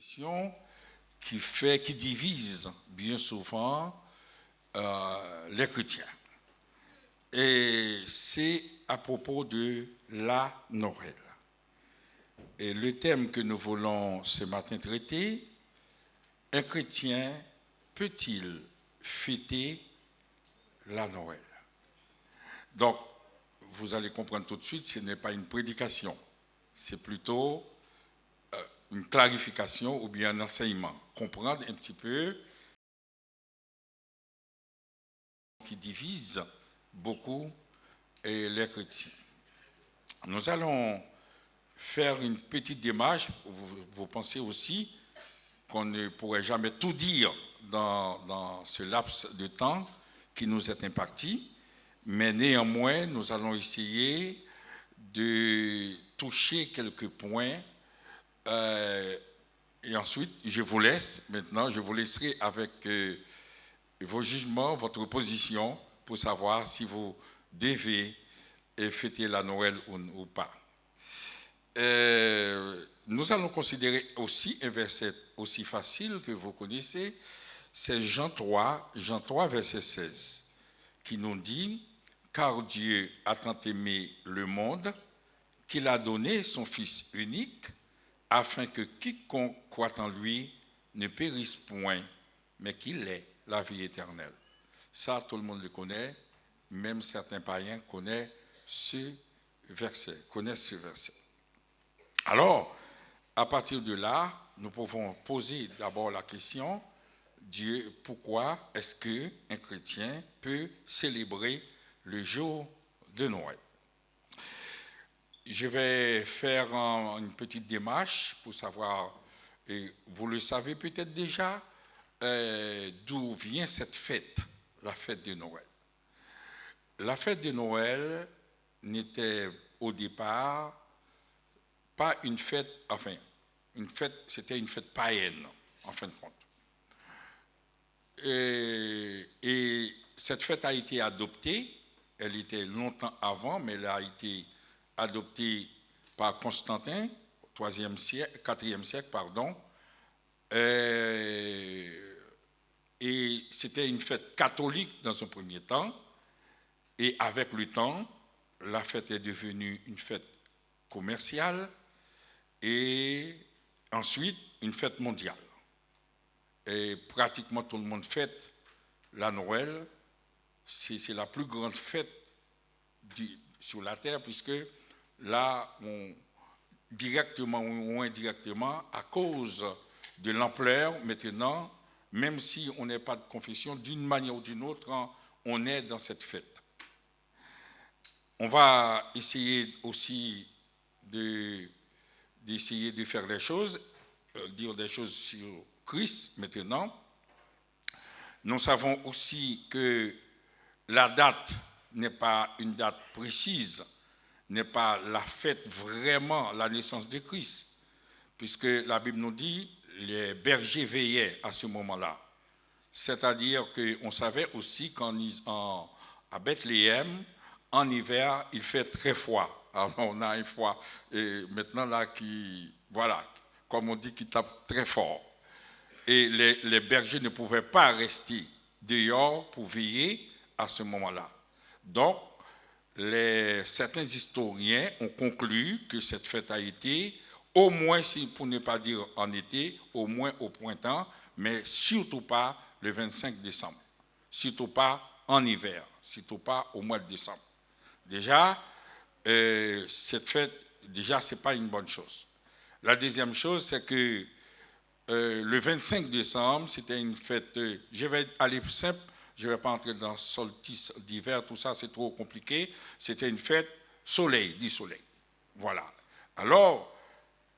proposition qui divise bien souvent les chrétiens. Et c'est à propos de la Noël. Et le thème que nous voulons ce matin traiter, un chrétien peut-il fêter la Noël? Donc, vous allez comprendre tout de suite, ce n'est pas une prédication, c'est plutôt une clarification ou bien un enseignement. Comprendre un petit peu qui divise beaucoup les chrétiens. Nous allons faire une petite démarche. Vous pensez aussi qu'on ne pourrait jamais tout dire dans ce laps de temps qui nous est imparti, mais néanmoins, nous allons essayer de toucher quelques points et ensuite, je vous laisserai avec vos jugements, votre position pour savoir si vous devez fêter la Noël ou pas. Nous allons considérer aussi un verset aussi facile que vous connaissez, c'est Jean 3, verset 16, qui nous dit « Car Dieu a tant aimé le monde qu'il a donné son Fils unique, afin que quiconque croit en lui ne périsse point, mais qu'il ait la vie éternelle. » Ça, tout le monde le connaît, même certains païens connaissent ce verset. Alors, à partir de là, nous pouvons poser d'abord la question, Dieu, pourquoi est-ce qu'un chrétien peut célébrer le jour de Noël? Je vais faire une petite démarche pour savoir, et vous le savez peut-être déjà, d'où vient cette fête, la fête de Noël. La fête de Noël n'était au départ pas une fête, c'était une fête païenne, en fin de compte. Et cette fête a été adoptée, elle était longtemps avant, mais elle a été adoptée par Constantin, au IVe siècle, 4e siècle, pardon. Et c'était une fête catholique dans un premier temps. Et avec le temps, la fête est devenue une fête commerciale et ensuite une fête mondiale. Et pratiquement tout le monde fête la Noël. C'est la plus grande fête sur la terre, puisque là, directement ou indirectement, à cause de l'ampleur maintenant, même si on n'est pas de confession, d'une manière ou d'une autre, on est dans cette fête. On va essayer aussi d'essayer de faire les choses, dire des choses sur Christ maintenant. Nous savons aussi que la date n'est pas une date précise, n'est pas la fête vraiment, la naissance de Christ, puisque la Bible nous dit les bergers veillaient à ce moment-là. C'est-à-dire qu'on savait aussi qu'à Bethléem, en hiver, il fait très froid. Alors on a un froid maintenant là qui, voilà, comme on dit, qui tape très fort. Et les bergers ne pouvaient pas rester dehors pour veiller à ce moment-là. Donc, certains historiens ont conclu que cette fête a été, au moins, pour ne pas dire en été, au moins au printemps, mais surtout pas le 25 décembre, surtout pas en hiver, surtout pas au mois de décembre. Déjà, cette fête, déjà, ce n'est pas une bonne chose. La deuxième chose, c'est que le 25 décembre, c'était une fête, je vais aller simple, je ne vais pas entrer dans solstice d'hiver, tout ça, c'est trop compliqué. C'était une fête du soleil. Voilà. Alors,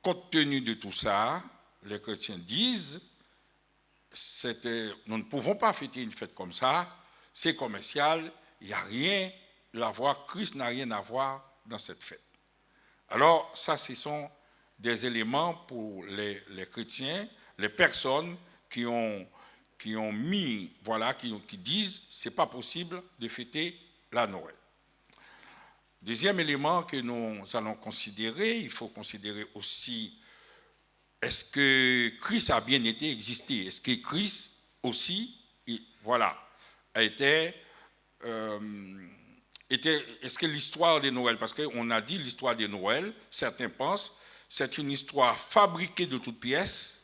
compte tenu de tout ça, les chrétiens disent, nous ne pouvons pas fêter une fête comme ça, c'est commercial, il n'y a rien à voir, Christ n'a rien à voir dans cette fête. Alors, ça, ce sont des éléments pour les chrétiens, les personnes qui ont mis, voilà, qui disent c'est pas possible de fêter la Noël. Deuxième élément que nous allons considérer, il faut considérer aussi est-ce que Christ a bien été existé? Est-ce que Christ aussi, voilà, a été... est-ce que l'histoire de Noël, parce qu'on a dit l'histoire de Noël, certains pensent, c'est une histoire fabriquée de toutes pièces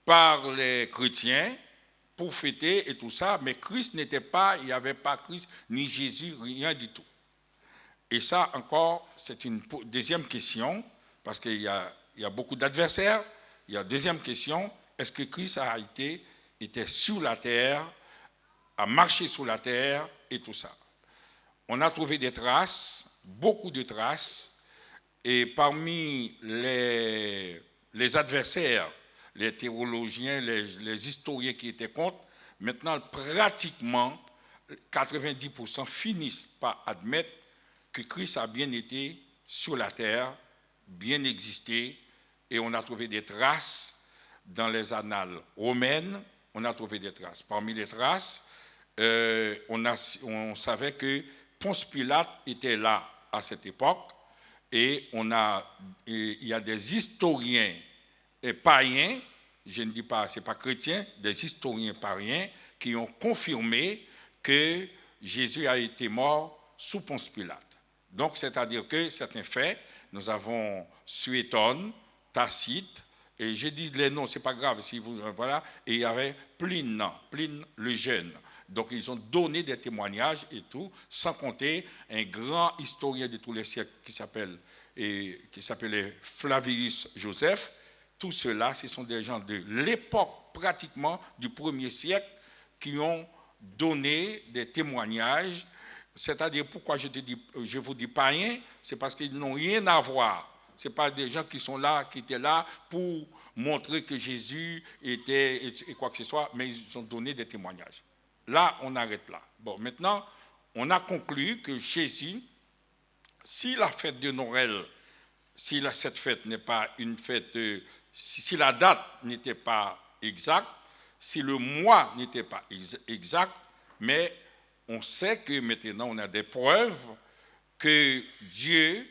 par les chrétiens pour fêter et tout ça, mais Christ n'était pas, il n'y avait pas Christ, ni Jésus, rien du tout. Et ça encore, c'est une deuxième question, parce qu'il y a beaucoup d'adversaires. Il y a deuxième question, est-ce que Christ était sur la terre, a marché sur la terre et tout ça? On a trouvé des traces, beaucoup de traces, et parmi les adversaires, les théologiens, les historiens qui étaient contre, maintenant pratiquement 90% finissent par admettre que Christ a bien été sur la terre, bien existé, et on a trouvé des traces dans les annales romaines, on a trouvé des traces. Parmi les traces, on savait que Ponce Pilate était là à cette époque, et il y a des historiens païens, je ne dis pas, ce n'est pas chrétien, des historiens païens qui ont confirmé que Jésus a été mort sous Ponce Pilate. Donc, c'est-à-dire que certains faits, nous avons Suétone, Tacite, et j'ai dit les noms, ce n'est pas grave, si vous, voilà, et il y avait Pline le jeune. Donc, ils ont donné des témoignages et tout, sans compter un grand historien de tous les siècles qui s'appelait Flavius Joseph. Tout cela, ce sont des gens de l'époque, pratiquement, du 1er siècle, qui ont donné des témoignages. C'est-à-dire, pourquoi je vous dis païens, c'est parce qu'ils n'ont rien à voir. Ce n'est pas des gens qui étaient là pour montrer que Jésus était et quoi que ce soit, mais ils ont donné des témoignages. Là, on arrête là. Bon, maintenant, on a conclu que Jésus, si la fête de Noël, si cette fête n'est pas une fête, si la date n'était pas exacte, si le mois n'était pas exact, mais on sait que maintenant on a des preuves que Dieu,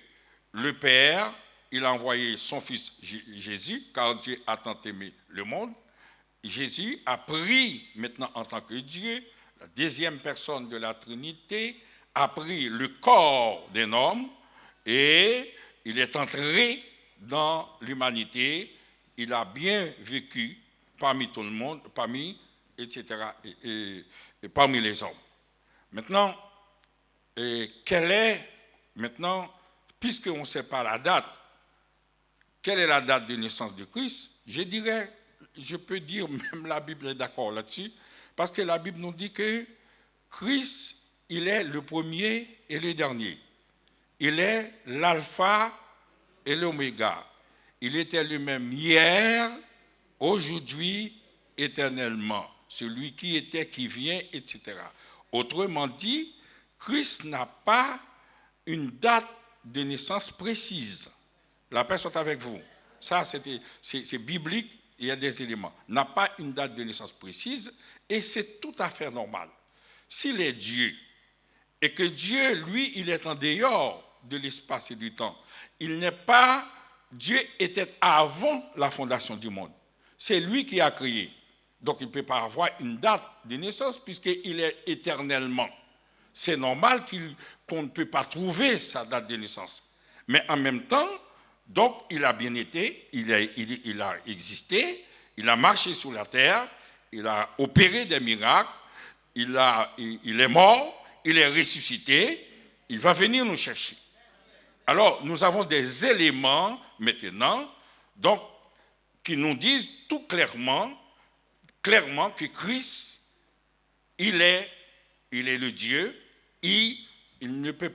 le Père, il a envoyé son Fils Jésus, car Dieu a tant aimé le monde. Jésus a pris maintenant en tant que Dieu, la deuxième personne de la Trinité, a pris le corps d'un homme et il est entré dans l'humanité. Il a bien vécu parmi tout le monde, etc., et parmi les hommes. Maintenant, puisqu'on ne sait pas la date, quelle est la date de naissance de Christ? Je peux dire, même la Bible est d'accord là-dessus, parce que la Bible nous dit que Christ, il est le premier et le dernier. Il est l'alpha et l'oméga. Il était le même hier, aujourd'hui, éternellement. Celui qui était, qui vient, etc. Autrement dit, Christ n'a pas une date de naissance précise. La paix soit avec vous. Ça, c'est biblique, il y a des éléments. N'a pas une date de naissance précise, et c'est tout à fait normal. S'il est Dieu, et que Dieu, lui, il est en dehors de l'espace et du temps, Dieu était avant la fondation du monde. C'est lui qui a créé. Donc, il ne peut pas avoir une date de naissance, puisqu'il est éternellement. C'est normal qu'on ne peut pas trouver sa date de naissance. Mais en même temps, donc, il a bien été, il a existé, il a marché sur la terre, il a opéré des miracles, il est mort, il est ressuscité, il va venir nous chercher. Alors, nous avons des éléments maintenant, donc, qui nous disent tout clairement que Christ, il est le Dieu, on ne peut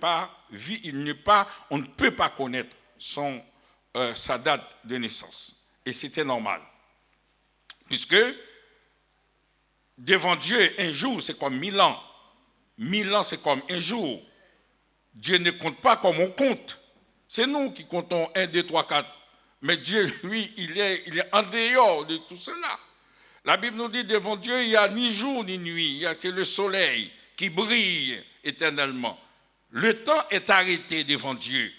pas connaître sa date de naissance. Et c'était normal. Puisque devant Dieu, un jour, c'est comme 1000 ans. 1000 ans, c'est comme un jour. Dieu ne compte pas comme on compte. C'est nous qui comptons 1, 2, 3, 4. Mais Dieu, lui, il est en dehors de tout cela. La Bible nous dit, devant Dieu, il n'y a ni jour ni nuit. Il n'y a que le soleil qui brille éternellement. Le temps est arrêté devant Dieu.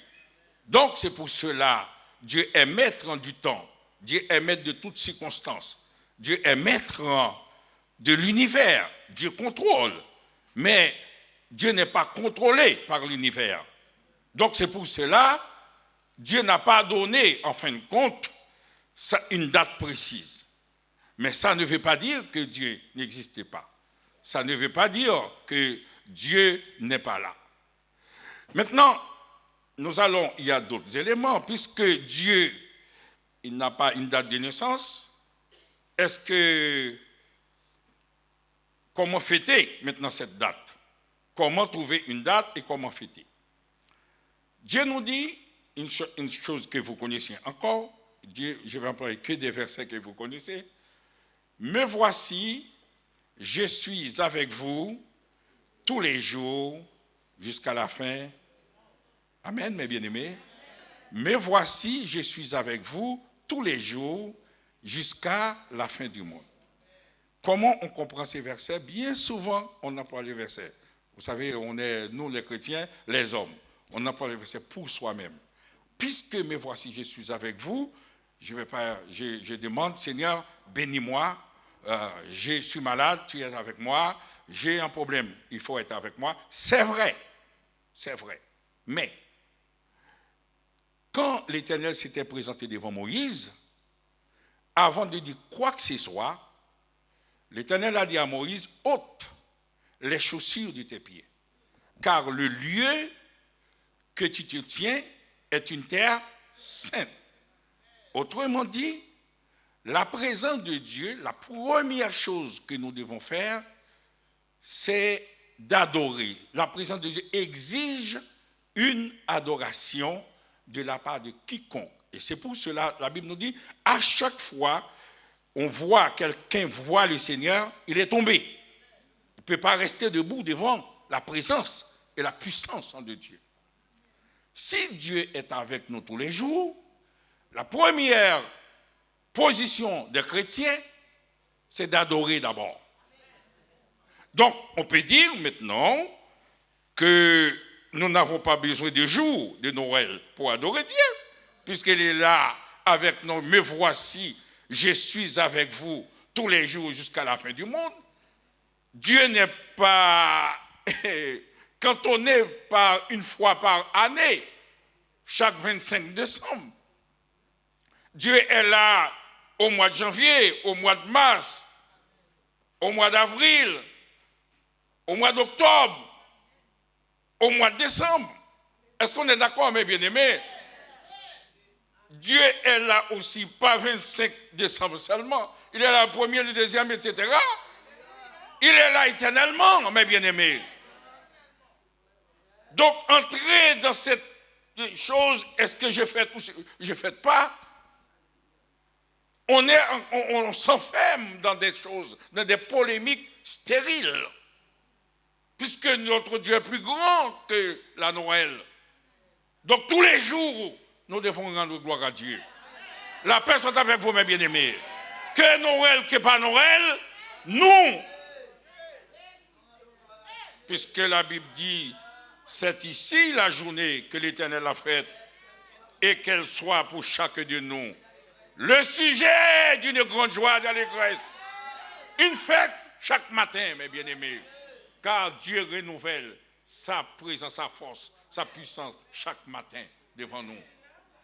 Donc, c'est pour cela, Dieu est maître du temps. Dieu est maître de toutes circonstances. Dieu est maître de l'univers. Dieu contrôle. Mais Dieu n'est pas contrôlé par l'univers. Donc c'est pour cela, Dieu n'a pas donné, en fin de compte, une date précise. Mais ça ne veut pas dire que Dieu n'existe pas. Ça ne veut pas dire que Dieu n'est pas là. Maintenant, il y a d'autres éléments, puisque Dieu, il n'a pas une date de naissance. Comment fêter maintenant cette date? Comment trouver une date et comment fêter? Dieu nous dit une chose que vous connaissez encore. Dieu, je vais employer que des versets que vous connaissez. Me voici, je suis avec vous tous les jours jusqu'à la fin. Amen, mes bien-aimés. Me voici, je suis avec vous tous les jours jusqu'à la fin du monde. Comment on comprend ces versets? Bien souvent, on emploie les versets. Vous savez, nous les chrétiens, les hommes, on emploie les versets pour soi-même. Puisque me voici, je suis avec vous, je demande, Seigneur, bénis-moi, je suis malade, tu es avec moi, j'ai un problème, il faut être avec moi. C'est vrai. Mais, quand l'Éternel s'était présenté devant Moïse, avant de dire quoi que ce soit, l'Éternel a dit à Moïse, ôte les chaussures de tes pieds, car le lieu que tu te tiens est une terre sainte. Autrement dit, la présence de Dieu, la première chose que nous devons faire, c'est d'adorer. La présence de Dieu exige une adoration de la part de quiconque. Et c'est pour cela, la Bible nous dit, à chaque fois, quelqu'un voit le Seigneur, il est tombé. Il ne peut pas rester debout devant la présence et la puissance de Dieu. Si Dieu est avec nous tous les jours, la première position des chrétiens, c'est d'adorer d'abord. Donc, on peut dire maintenant que nous n'avons pas besoin de jour de Noël pour adorer Dieu, puisqu'il est là avec nous. Me voici, je suis avec vous tous les jours jusqu'à la fin du monde. Dieu n'est pas cantonné par une fois par année, chaque 25 décembre. Dieu est là au mois de janvier, au mois de mars, au mois d'avril, au mois d'octobre, au mois de décembre. Est-ce qu'on est d'accord, mes bien-aimés? Dieu est là aussi, pas 25 décembre seulement. Il est là le premier, le deuxième, etc. Il est là éternellement, mes bien-aimés. Donc, entrer dans cette chose, est-ce que je fais ou je ne fais pas? On s'enferme dans des choses, dans des polémiques stériles, puisque notre Dieu est plus grand que la Noël. Donc tous les jours, nous devons rendre gloire à Dieu. La paix soit avec vous, mes bien-aimés. Que Noël, que pas Noël, nous, puisque la Bible dit, c'est ici la journée que l'Éternel a faite, et qu'elle soit pour chacun de nous le sujet d'une grande joie d'allégresse. Une fête chaque matin, mes bien-aimés, car Dieu renouvelle sa présence, sa force, sa puissance chaque matin devant nous.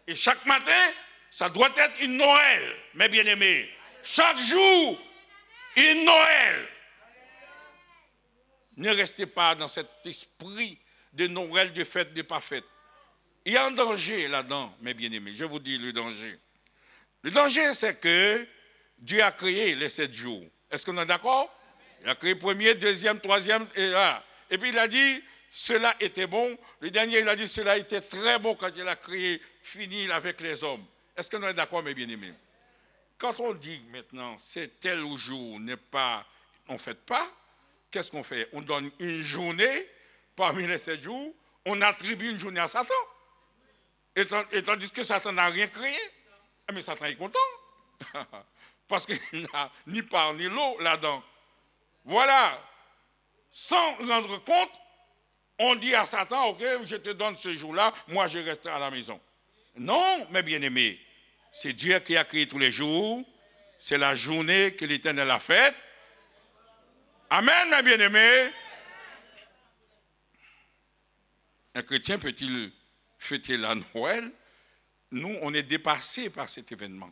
Et chaque matin, ça doit être une Noël, mes bien-aimés. Chaque jour, une Noël. Ne restez pas dans cet esprit de Noël, de fête, de pas fête. Il y a un danger là-dedans, mes bien-aimés. Je vous dis le danger. Le danger, c'est que Dieu a créé les 7 jours. Est-ce qu'on est d'accord? Il a créé premier, deuxième, troisième, et là. Et puis il a dit, cela était bon. Le dernier, il a dit, cela était très bon quand il a créé, fini avec les hommes. Est-ce qu'on est d'accord, mes bien-aimés? Quand on dit maintenant, c'est tel jour, on ne fête pas, qu'est-ce qu'on fait? On donne une journée parmi les 7 jours, on attribue une journée à Satan. Et tandis que Satan n'a rien créé. Mais Satan est content. Parce qu'il n'a ni part ni l'eau là-dedans. Voilà. Sans rendre compte, on dit à Satan, ok, je te donne ce jour-là, moi je reste à la maison. Non, mes bien-aimés. C'est Dieu qui a créé tous les jours. C'est la journée que l'Éternel a faite. Amen, mes bien-aimés. Un chrétien peut-il fêter la Noël? Nous, on est dépassés par cet événement.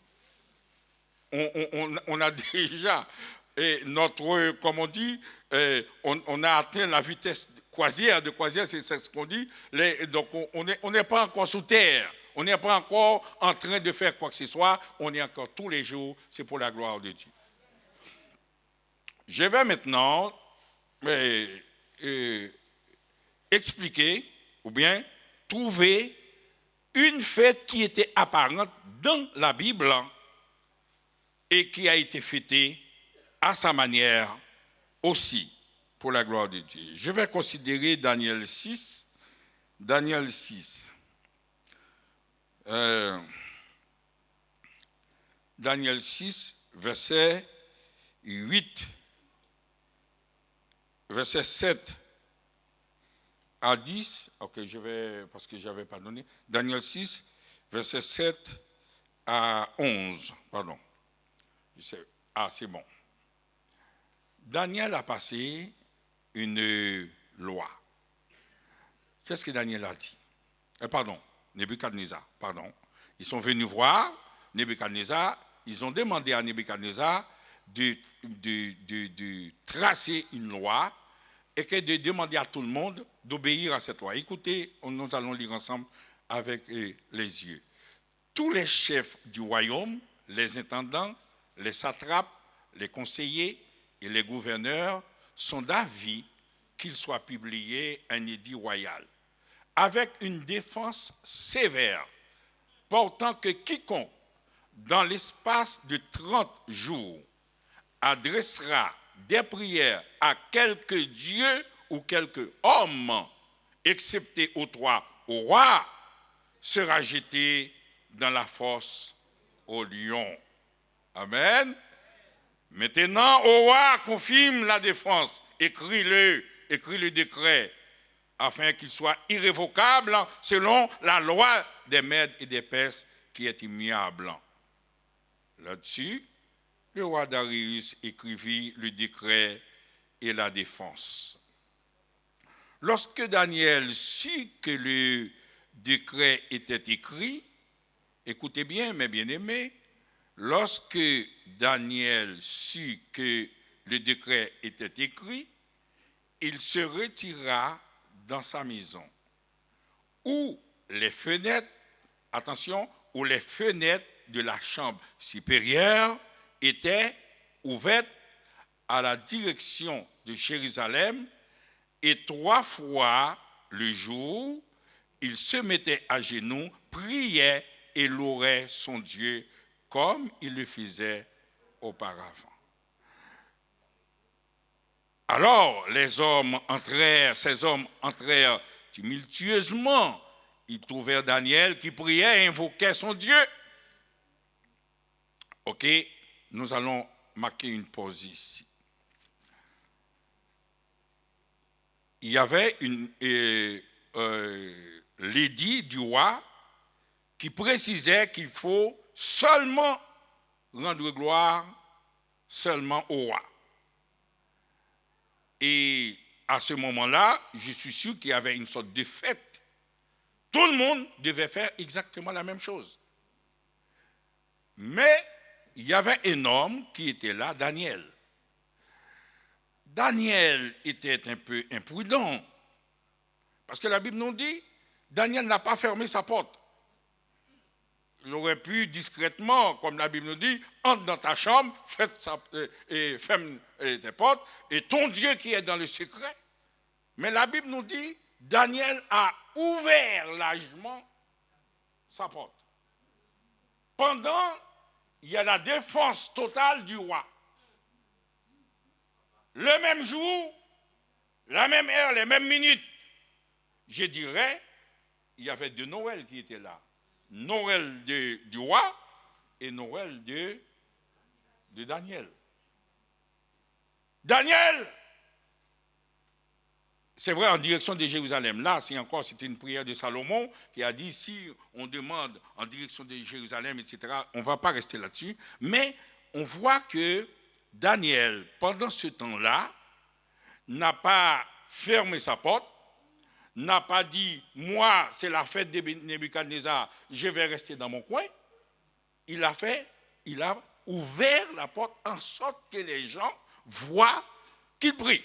On a déjà notre, comme on dit, on a atteint la vitesse croisière, c'est ce qu'on dit. Donc on n'est pas encore sous terre, on n'est pas encore en train de faire quoi que ce soit, on est encore tous les jours, c'est pour la gloire de Dieu. Je vais maintenant expliquer, ou bien trouver une fête qui était apparente dans la Bible et qui a été fêtée à sa manière aussi pour la gloire de Dieu. Je vais considérer Daniel 6. Daniel 6. Daniel 6, verset 8, verset 7 à 10. Ok, je vais, parce que je n'avais pas donné. Daniel 6, verset 7 à 11. Pardon. C'est bon. Daniel a passé une loi. Qu'est-ce que Daniel a dit? Nebuchadnezzar, pardon. Ils sont venus voir Nebuchadnezzar, ils ont demandé à Nebuchadnezzar de tracer une loi et de demander à tout le monde d'obéir à cette loi. Écoutez, nous allons lire ensemble avec les yeux. Tous les chefs du royaume, les intendants, les satrapes, les conseillers et les gouverneurs sont d'avis qu'il soit publié un édit royal avec une défense sévère, portant que quiconque, dans l'espace de 30 jours, adressera des prières à quelque dieu ou quelque homme, excepté au roi, sera jeté dans la fosse au lion. Amen. Maintenant, au roi confirme la défense. Écris le décret, afin qu'il soit irrévocable selon la loi des Mèdes et des Perses qui est immuable. Là-dessus, le roi Darius écrivit le décret et la défense. Lorsque Daniel sut que le décret était écrit, écoutez bien, mes bien-aimés, lorsque Daniel sut que le décret était écrit, il se retira dans sa maison, où les fenêtres, attention, où les fenêtres de la chambre supérieure étaient ouvertes à la direction de Jérusalem, et 3 fois le jour, il se mettait à genoux, priait et louait son Dieu comme il le faisait auparavant. Alors ces hommes entrèrent tumultueusement. Ils trouvèrent Daniel qui priait et invoquait son Dieu. Ok, nous allons marquer une pause ici. Il y avait l'édit du roi qui précisait qu'il faut seulement rendre gloire seulement au roi. Et à ce moment-là, je suis sûr qu'il y avait une sorte de fête. Tout le monde devait faire exactement la même chose. Mais il y avait un homme qui était là, Daniel. Daniel était un peu imprudent. Parce que la Bible nous dit, Daniel n'a pas fermé sa porte. Il aurait pu discrètement, comme la Bible nous dit, entre dans ta chambre, ferme tes portes, et ton Dieu qui est dans le secret. Mais la Bible nous dit, Daniel a ouvert largement sa porte. Pendant, il y a la défense totale du roi. Le même jour, la même heure, les mêmes minutes, je dirais, il y avait 2 Noël qui étaient là. Noël du roi et Noël de Daniel. Daniel c'est vrai, en direction de Jérusalem. Là, c'était une prière de Salomon qui a dit, si on demande en direction de Jérusalem, etc., on ne va pas rester là-dessus. Mais on voit que Daniel, pendant ce temps-là, n'a pas fermé sa porte, n'a pas dit, moi, c'est la fête de Nebuchadnezzar, je vais rester dans mon coin. Il a ouvert la porte en sorte que les gens voient qu'il prie.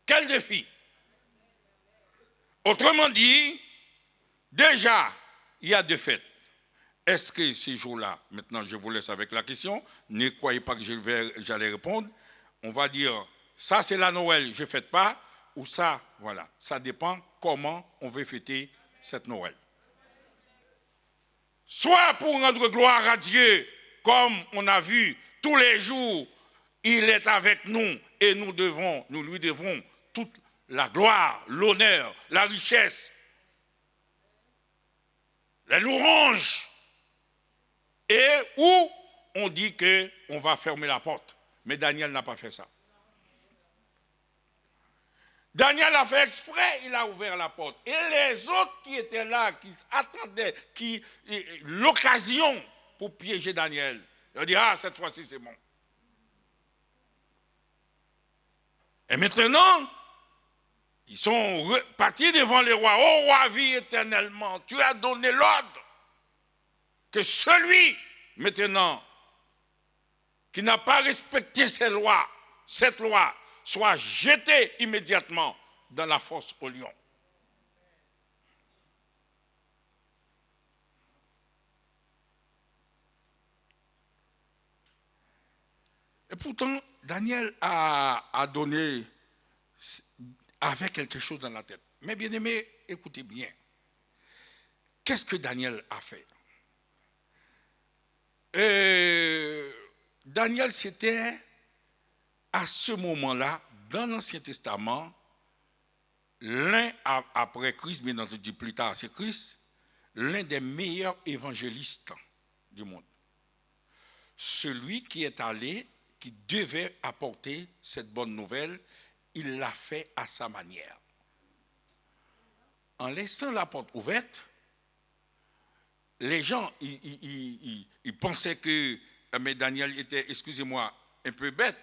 Quel défi! Autrement dit, déjà, il y a 2 fêtes. Est-ce que ces jours-là, maintenant je vous laisse avec la question, ne croyez pas que j'allais répondre, on va dire, ça c'est la Noël, je ne fête pas, ou ça, voilà. Ça dépend comment on veut fêter cette Noël. Soit pour rendre gloire à Dieu, comme on a vu tous les jours, il est avec nous et nous lui devons toute la gloire, l'honneur, la richesse, les louanges, et où on dit qu'on va fermer la porte. Mais Daniel n'a pas fait ça. Daniel a fait exprès, il a ouvert la porte. Et les autres qui étaient là, qui attendaient l'occasion pour piéger Daniel, ils ont dit, ah, cette fois-ci c'est bon. Et maintenant, ils sont partis devant le roi. Oh roi, vis éternellement, tu as donné l'ordre que celui, maintenant, qui n'a pas respecté cette loi, soit jeté immédiatement dans la fosse au lion. Et pourtant, Daniel a avait quelque chose dans la tête. Mais bien aimé, écoutez bien. Qu'est-ce que Daniel a fait? Daniel, c'était à ce moment-là, dans l'Ancien Testament, l'un, après Christ, bien entendu plus tard, c'est Christ, l'un des meilleurs évangélistes du monde. Celui qui est allé, qui devait apporter cette bonne nouvelle, il l'a fait à sa manière. En laissant la porte ouverte, les gens, ils pensaient que mais Daniel était, excusez-moi, un peu bête,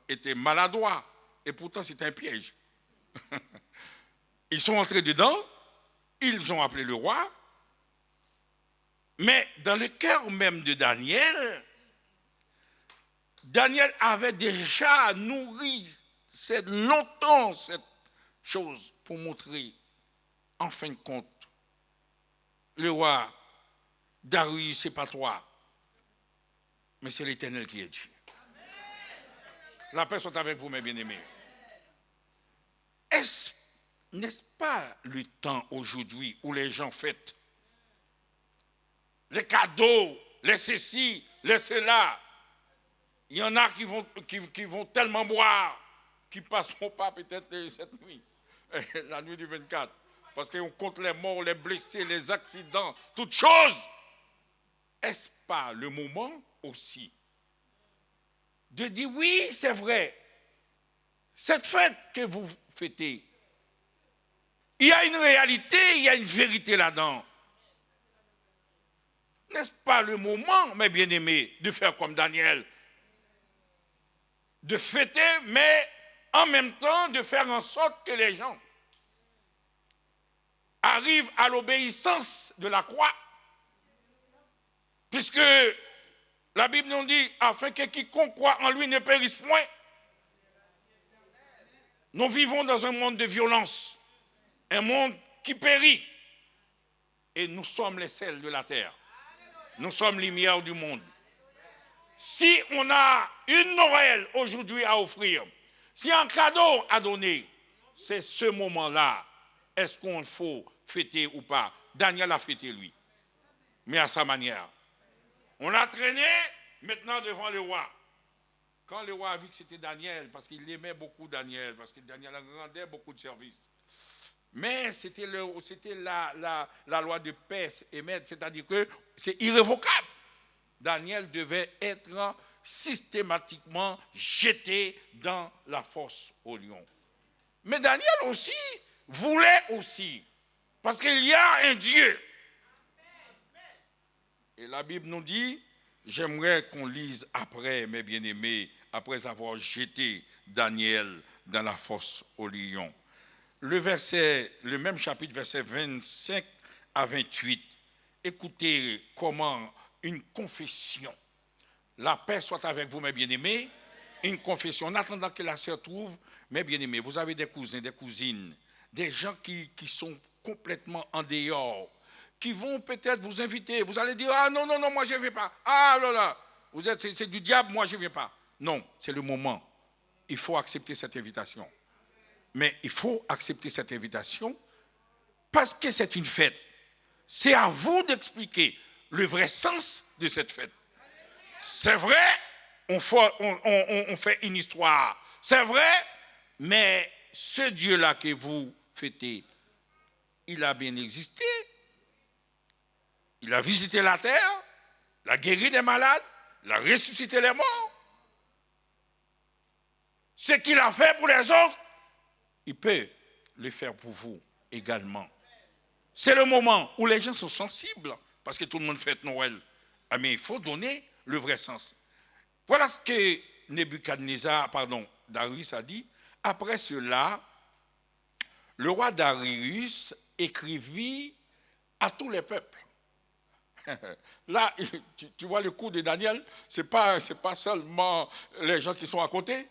était maladroit, et pourtant c'était un piège. Ils sont entrés dedans, ils ont appelé le roi, mais dans le cœur même de Daniel, Daniel avait déjà nourri longtemps cette chose pour montrer, en fin de compte, le roi Darius, c'est pas toi, mais c'est l'Éternel qui est Dieu. La paix soit avec vous, mes bien-aimés. N'est-ce pas le temps aujourd'hui où les gens fêtent les cadeaux, les ceci, les cela? Il y en a qui vont tellement boire qu'ils ne passeront pas peut-être cette nuit, la nuit du 24, parce qu'on compte les morts, les blessés, les accidents, toutes choses. Est-ce pas le moment aussi de dire oui, c'est vrai, cette fête que vous fêtez, il y a une réalité, il y a une vérité là-dedans. N'est-ce pas le moment, mes bien-aimés, de faire comme Daniel, de fêter, mais en même temps de faire en sorte que les gens arrivent à l'obéissance de la croix, puisque la Bible nous dit, afin que quiconque croit en lui ne périsse point. Nous vivons dans un monde de violence, un monde qui périt, et nous sommes les sels de la terre. Nous sommes lumière du monde. Si on a une Noël aujourd'hui à offrir, si un cadeau à donner, c'est ce moment-là. Est-ce qu'on faut fêter ou pas? Daniel a fêté lui, mais à sa manière. On l'a traîné maintenant devant le roi. Quand le roi a vu que c'était Daniel, parce qu'il aimait beaucoup Daniel, parce que Daniel rendait beaucoup de services. Mais c'était la loi de paix, c'est-à-dire que c'est irrévocable. Daniel devait être systématiquement jeté dans la fosse au lion. Mais Daniel aussi voulait aussi. Parce qu'il y a un Dieu. Et la Bible nous dit, j'aimerais qu'on lise après, mes bien-aimés, après avoir jeté Daniel dans la fosse au lion. Le même chapitre, verset 25 à 28. Écoutez comment une confession, la paix soit avec vous, mes bien-aimés, une confession, en attendant que la sœur trouve, mes bien-aimés, vous avez des cousins, des cousines, des gens qui sont complètement en dehors, qui vont peut-être vous inviter, vous allez dire, ah non, non, non, moi je ne viens pas, ah là là, c'est du diable, moi je ne viens pas. Non, c'est le moment, il faut accepter cette invitation. Mais il faut accepter cette invitation parce que c'est une fête. C'est à vous d'expliquer le vrai sens de cette fête. C'est vrai, on fait une histoire. C'est vrai, mais ce Dieu-là que vous fêtez, il a bien existé. Il a visité la terre, il a guéri des malades, il a ressuscité les morts. Ce qu'il a fait pour les autres, il peut le faire pour vous également. C'est le moment où les gens sont sensibles, parce que tout le monde fête Noël. Ah, mais il faut donner le vrai sens. Voilà ce que Darius a dit. Après cela, le roi Darius écrivit à tous les peuples. Là, tu vois le coup de Daniel, ce n'est pas seulement les gens qui sont à côté.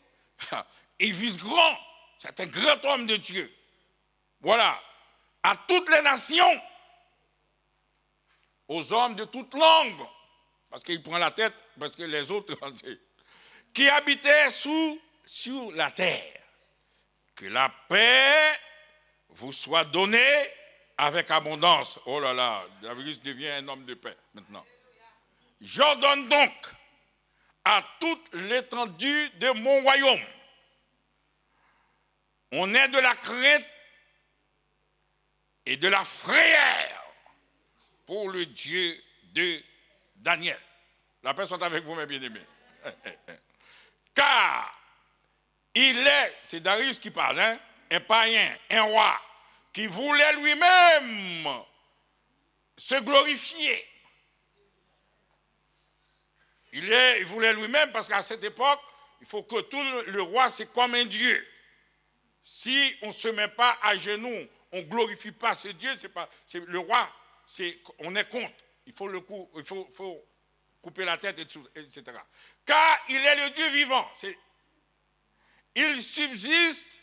Il vise grand. C'est un grand homme de Dieu. Voilà. À toutes les nations, aux hommes de toutes langues, parce qu'il prend la tête, parce que les autres, qui habitaient sur la terre, que la paix vous soit donnée avec abondance. Oh là là, Darius devient un homme de paix maintenant. J'ordonne donc à toute l'étendue de mon royaume, on est de la crainte et de la frayeur pour le Dieu de Daniel. La paix soit avec vous, mes bien-aimés. Car c'est Darius qui parle, hein, un païen, un roi, qui voulait lui-même se glorifier. Il voulait lui-même, parce qu'à cette époque, il faut que tout le roi, c'est comme un Dieu. Si on ne se met pas à genoux, on ne glorifie pas ce Dieu, c'est le roi, on est contre. Il faut couper la tête, etc. Car il est le Dieu vivant. Il subsiste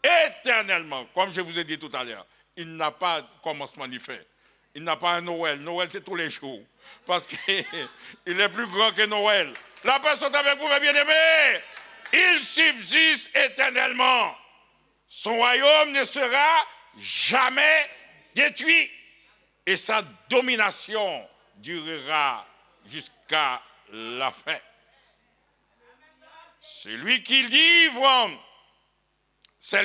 éternellement, comme je vous ai dit tout à l'heure. Il n'a pas de commencement ni fin. Il n'a pas un Noël. Noël, c'est tous les jours. Parce qu'il est plus grand que Noël. La paix soit avec vous, mes bien-aimés. Il subsiste éternellement. Son royaume ne sera jamais détruit. Et sa domination durera jusqu'à la fin. C'est lui qui délivre, c'est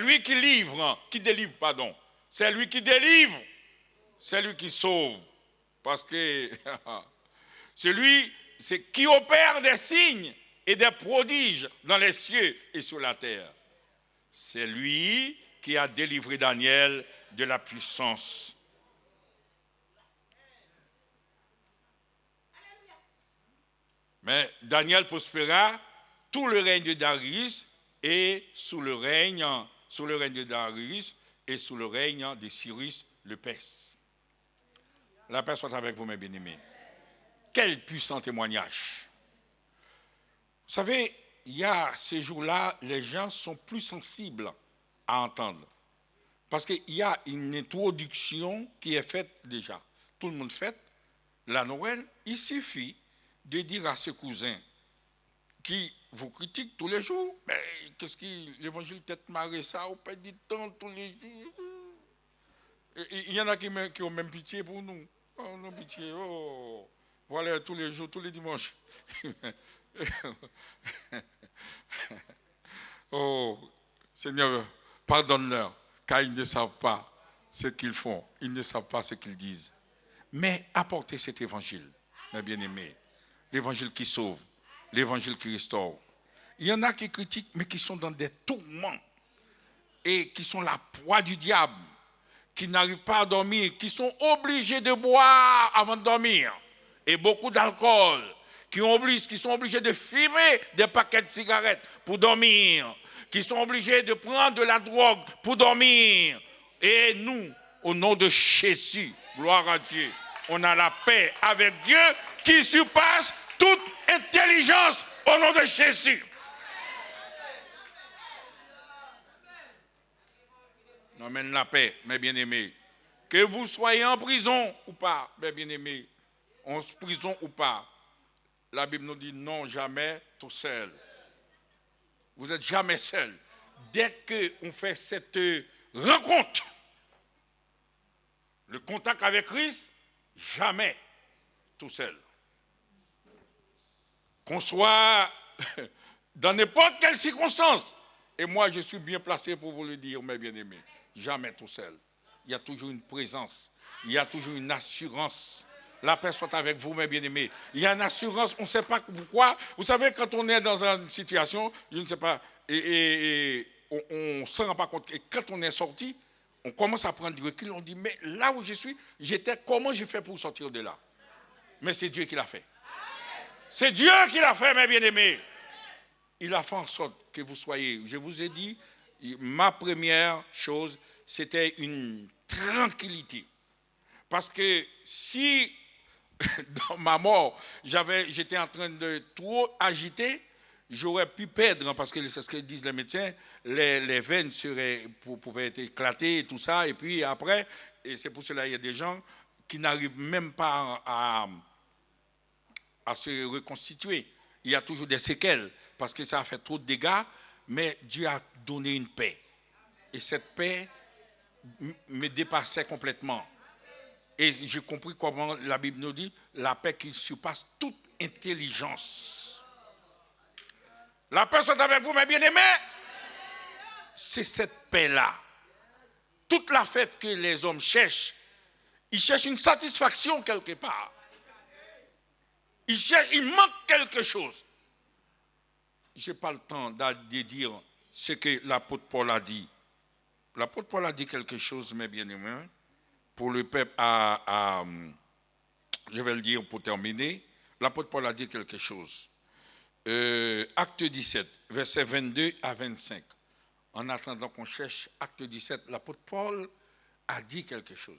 lui qui sauve. Parce que c'est lui qui opère des signes et des prodiges dans les cieux et sur la terre. C'est lui qui a délivré Daniel de la puissance. Mais Daniel prospéra tout le règne de Darius et sous le règne de Darius et sous le règne de Cyrus le Perse. La paix soit avec vous, mes bien-aimés. Quel puissant témoignage. Vous savez, il y a ces jours-là, les gens sont plus sensibles à entendre. Parce qu'il y a une introduction qui est faite déjà. Tout le monde fête la Noël. Il suffit de dire à ses cousins qui vous critiquent tous les jours, mais qu'est-ce que l'évangile tête marée ça, on perd du temps tous les jours. Il y en a qui ont même pitié pour nous. Oh, non, pitié, oh. Voilà, tous les jours, tous les dimanches. Oh, Seigneur, pardonne-leur, car ils ne savent pas ce qu'ils font, ils ne savent pas ce qu'ils disent. Mais apportez cet évangile, mes bien-aimés, l'évangile qui sauve, l'évangile qui restaure. Il y en a qui critiquent, mais qui sont dans des tourments. et qui sont la proie du diable, qui n'arrivent pas à dormir, qui sont obligés de boire avant de dormir, et beaucoup d'alcool, qui sont obligés de fumer des paquets de cigarettes pour dormir, qui sont obligés de prendre de la drogue pour dormir. Et nous, au nom de Jésus, gloire à Dieu, on a la paix avec Dieu qui surpasse toute intelligence au nom de Jésus. On amène la paix, mes bien-aimés. Que vous soyez en prison ou pas, mes bien-aimés, en prison ou pas, la Bible nous dit non, jamais tout seul. Vous n'êtes jamais seul. Dès qu'on fait cette rencontre, le contact avec Christ, jamais tout seul. Qu'on soit dans n'importe quelle circonstance, et moi je suis bien placé pour vous le dire, mes bien-aimés, jamais tout seul. Il y a toujours une présence, il y a toujours une assurance. La paix soit avec vous, mes bien-aimés. Il y a une assurance, on ne sait pas pourquoi. Vous savez, quand on est dans une situation, je ne sais pas, et on ne se rend pas compte. Et quand on est sorti, on commence à prendre du recul, on dit, mais là où je suis, comment j'ai fait pour sortir de là? Mais c'est Dieu qui l'a fait. C'est Dieu qui l'a fait, mes bien-aimés. Il a fait en sorte que vous soyez, je vous ai dit, ma première chose, c'était une tranquillité. Parce que si, dans ma mort, j'étais en train de trop agiter, j'aurais pu perdre, parce que c'est ce que disent les médecins, les veines pouvaient être éclatées et tout ça, et puis après, et c'est pour cela qu'il y a des gens qui n'arrivent même pas à se reconstituer. Il y a toujours des séquelles, parce que ça a fait trop de dégâts, mais Dieu a donné une paix. Et cette paix me dépassait complètement. Et j'ai compris comment la Bible nous dit, la paix qui surpasse toute intelligence. La paix soit avec vous, mes bien-aimés. C'est cette paix-là. Toute la fête que les hommes cherchent, ils cherchent une satisfaction quelque part. Il manque quelque chose. Je n'ai pas le temps de dire ce que l'apôtre Paul a dit. L'apôtre Paul a dit quelque chose, mes bien-aimés, pour le peuple je vais le dire pour terminer. L'apôtre Paul a dit quelque chose. Acte 17, versets 22 à 25. En attendant qu'on cherche Acte 17, l'apôtre Paul a dit quelque chose.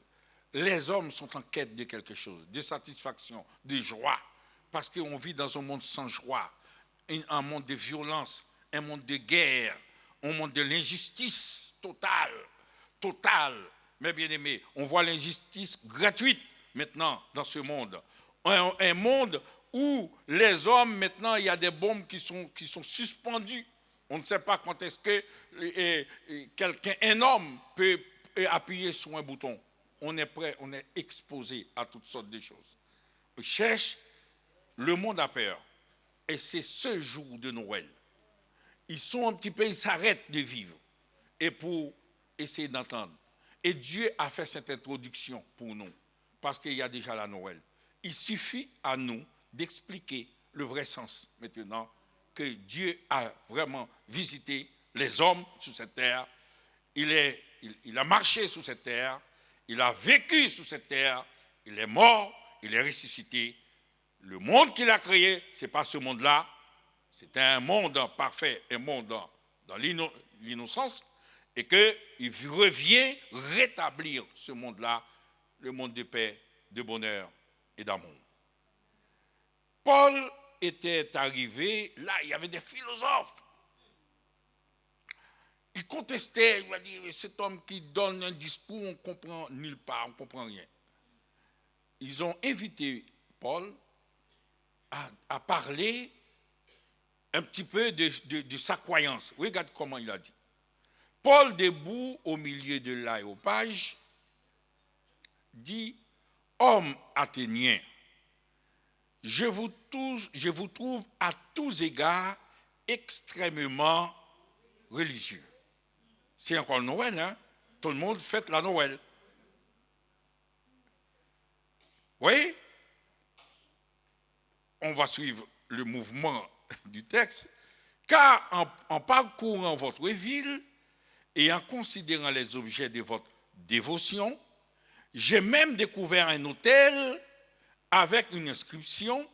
Les hommes sont en quête de quelque chose, de satisfaction, de joie, parce qu'on vit dans un monde sans joie, un monde de violence, un monde de guerre, un monde de l'injustice totale. Mes bien-aimés, on voit l'injustice gratuite maintenant dans ce monde. Un monde où les hommes, maintenant, il y a des bombes qui sont suspendues. On ne sait pas quand est-ce que un homme peut appuyer sur un bouton. On est prêt, on est exposé à toutes sortes de choses. On cherche, le monde a peur. Et c'est ce jour de Noël. Ils s'arrêtent de vivre. Et pour essayer d'entendre. Et Dieu a fait cette introduction pour nous. Parce qu'il y a déjà la Noël. Il suffit à nous d'expliquer le vrai sens maintenant que Dieu a vraiment visité les hommes sur cette terre. Il a marché sur cette terre. Il a vécu sur cette terre. Il est mort. Il est ressuscité. Le monde qu'il a créé, ce n'est pas ce monde-là. C'est un monde parfait, un monde dans l'innocence. Et qu'il revient rétablir ce monde-là, le monde de paix, de bonheur et d'amour. Paul était arrivé, là, il y avait des philosophes. Il contestait, il va dire, cet homme qui donne un discours, on ne comprend nulle part, on ne comprend rien. Ils ont invité Paul à parler un petit peu de sa croyance. Regarde comment il a dit. Paul, debout au milieu de l'aréopage, dit, « Hommes athéniens, je vous trouve à tous égards extrêmement religieux. » C'est encore Noël, hein? Tout le monde fête la Noël. Oui? On va suivre le mouvement du texte. Car en parcourant votre ville, et en considérant les objets de votre dévotion, j'ai même découvert un autel avec une inscription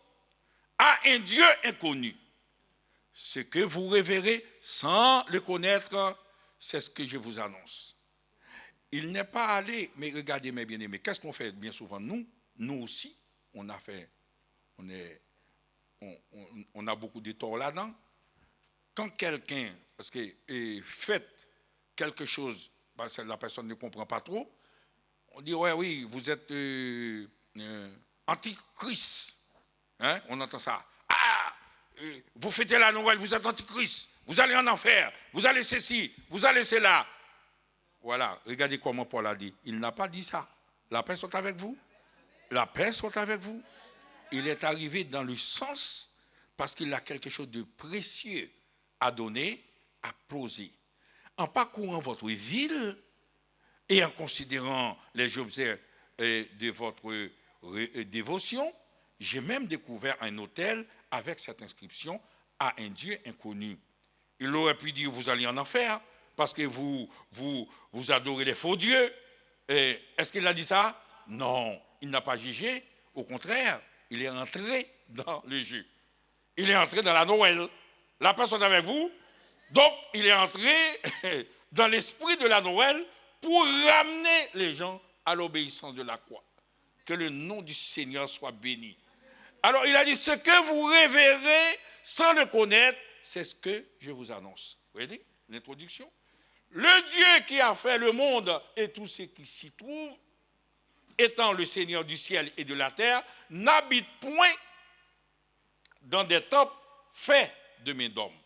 à un Dieu inconnu. Ce que vous révérez sans le connaître, c'est ce que je vous annonce. Il n'est pas allé, mais regardez mes bien-aimés, qu'est-ce qu'on fait bien souvent? Nous aussi, on a beaucoup de torts là-dedans. Quand quelqu'un, parce que fait quelque chose, parce que la personne ne comprend pas trop, on dit, ouais, oui, vous êtes antichrist. Hein? On entend ça. Ah, vous fêtez la Noël, vous êtes antichrist. Vous allez en enfer, vous allez ceci, vous allez cela. Voilà, regardez comment Paul a dit. Il n'a pas dit ça. La paix soit avec vous. La paix soit avec vous. Il est arrivé dans le sens parce qu'il a quelque chose de précieux à donner, à poser. En parcourant votre ville et en considérant les objets de votre dévotion, j'ai même découvert un autel avec cette inscription à un Dieu inconnu. Il aurait pu dire vous allez en enfer parce que vous adorez les faux dieux. Est-ce qu'il a dit ça? Non, il n'a pas jugé. Au contraire, il est entré dans le jeu. Il est entré dans la Noël. La personne avec vous. Donc, il est entré dans l'esprit de la Noël pour ramener les gens à l'obéissance de la croix. Que le nom du Seigneur soit béni. Alors, il a dit, ce que vous révérez sans le connaître, c'est ce que je vous annonce. Vous voyez l'introduction? Le Dieu qui a fait le monde et tout ce qui s'y trouve, étant le Seigneur du ciel et de la terre, n'habite point dans des temples faits de mains d'hommes.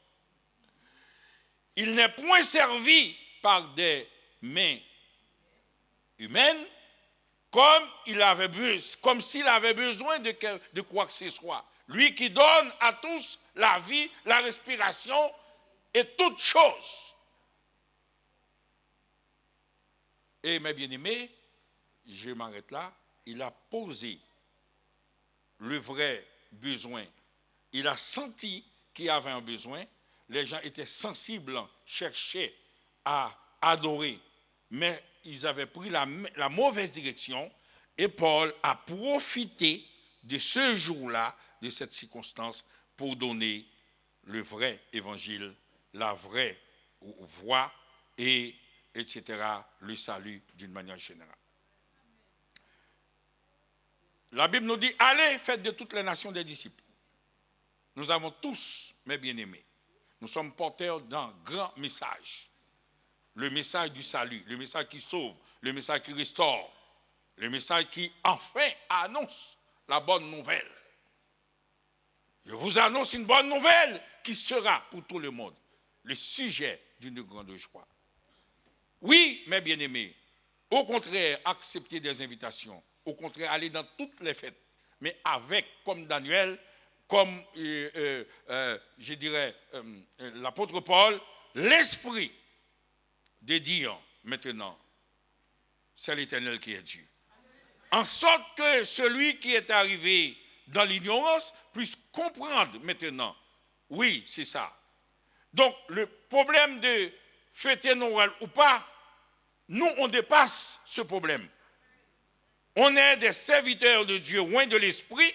Il n'est point servi par des mains humaines comme s'il avait besoin de quoi que ce soit. Lui qui donne à tous la vie, la respiration et toutes choses. Et mes bien-aimés, je m'arrête là, il a posé le vrai besoin. Il a senti qu'il y avait un besoin. Les gens étaient sensibles, cherchaient à adorer, mais ils avaient pris la mauvaise direction et Paul a profité de ce jour-là, de cette circonstance, pour donner le vrai évangile, la vraie voie et etc., le salut d'une manière générale. La Bible nous dit, allez, faites de toutes les nations des disciples. Nous avons tous, mes bien-aimés, nous sommes porteurs d'un grand message. Le message du salut, le message qui sauve, le message qui restaure, le message qui enfin annonce la bonne nouvelle. Je vous annonce une bonne nouvelle qui sera pour tout le monde le sujet d'une grande joie. Oui, mes bien-aimés, au contraire, accepter des invitations, au contraire, aller dans toutes les fêtes, mais avec, comme Daniel, comme, je dirais, l'apôtre Paul, l'esprit de dire maintenant, c'est l'Éternel qui est Dieu. En sorte que celui qui est arrivé dans l'ignorance puisse comprendre maintenant, oui, c'est ça. Donc, le problème de fêter Noël ou pas, nous, on dépasse ce problème. On est des serviteurs de Dieu, loin de l'esprit.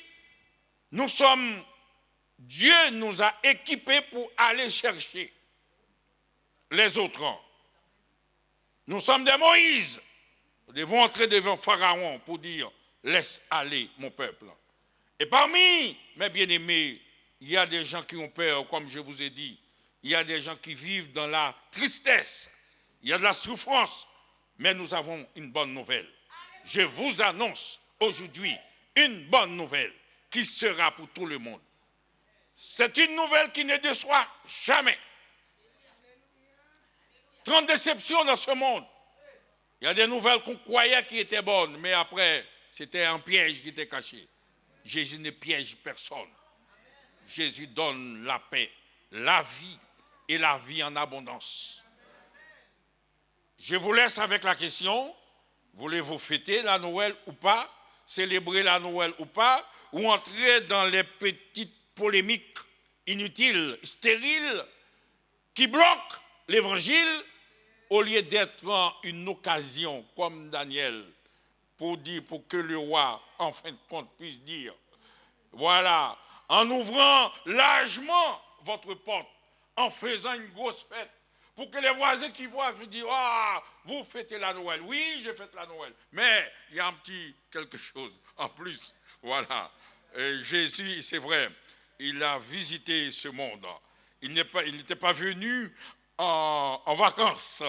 Dieu nous a équipés pour aller chercher les autres. Nous sommes des Moïse. Nous devons entrer devant Pharaon pour dire, laisse aller mon peuple. Et parmi mes bien-aimés, il y a des gens qui ont peur, comme je vous ai dit. Il y a des gens qui vivent dans la tristesse. Il y a de la souffrance. Mais nous avons une bonne nouvelle. Je vous annonce aujourd'hui une bonne nouvelle qui sera pour tout le monde. C'est une nouvelle qui ne déçoit jamais. 30 déceptions dans ce monde. Il y a des nouvelles qu'on croyait qui étaient bonnes, mais après, c'était un piège qui était caché. Jésus ne piège personne. Jésus donne la paix, la vie et la vie en abondance. Je vous laisse avec la question, voulez-vous fêter la Noël ou pas, célébrer la Noël ou pas, ou entrer dans les petites polémiques inutiles, stériles, qui bloquent l'évangile au lieu d'être une occasion comme Daniel, pour que le roi, en fin de compte, puisse dire, voilà, en ouvrant largement votre porte, en faisant une grosse fête, pour que les voisins qui voient, je dis, ah, vous fêtez la Noël. Oui, je fête la Noël. Mais il y a un petit quelque chose en plus. Voilà. Et Jésus, c'est vrai, il a visité ce monde. Il n'était pas venu en vacances.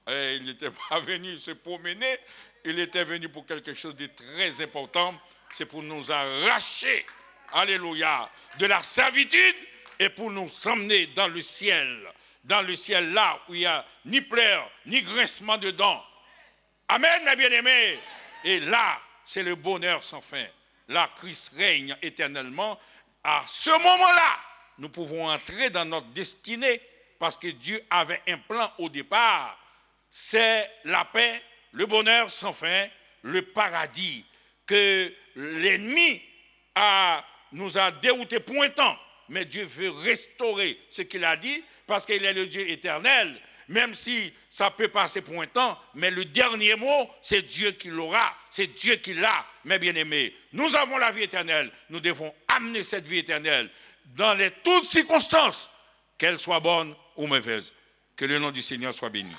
Et il n'était pas venu se promener. Il était venu pour quelque chose de très important. C'est pour nous arracher, alléluia, de la servitude et pour nous emmener dans le ciel. Dans le ciel, là où il n'y a ni pleurs, ni grincement de dents. Amen, mes bien-aimés. Et là, c'est le bonheur sans fin. Là, Christ règne éternellement. À ce moment-là, nous pouvons entrer dans notre destinée parce que Dieu avait un plan au départ. C'est la paix, le bonheur sans fin, le paradis que l'ennemi nous a dérouté pour un temps. Mais Dieu veut restaurer ce qu'il a dit parce qu'il est le Dieu éternel. Même si ça peut passer pour un temps, mais le dernier mot, c'est Dieu qui l'aura. C'est Dieu qui l'a, mes bien-aimés. Nous avons la vie éternelle. Nous devons amener cette vie éternelle dans toutes circonstances, qu'elles soient bonnes ou mauvaises. Que le nom du Seigneur soit béni.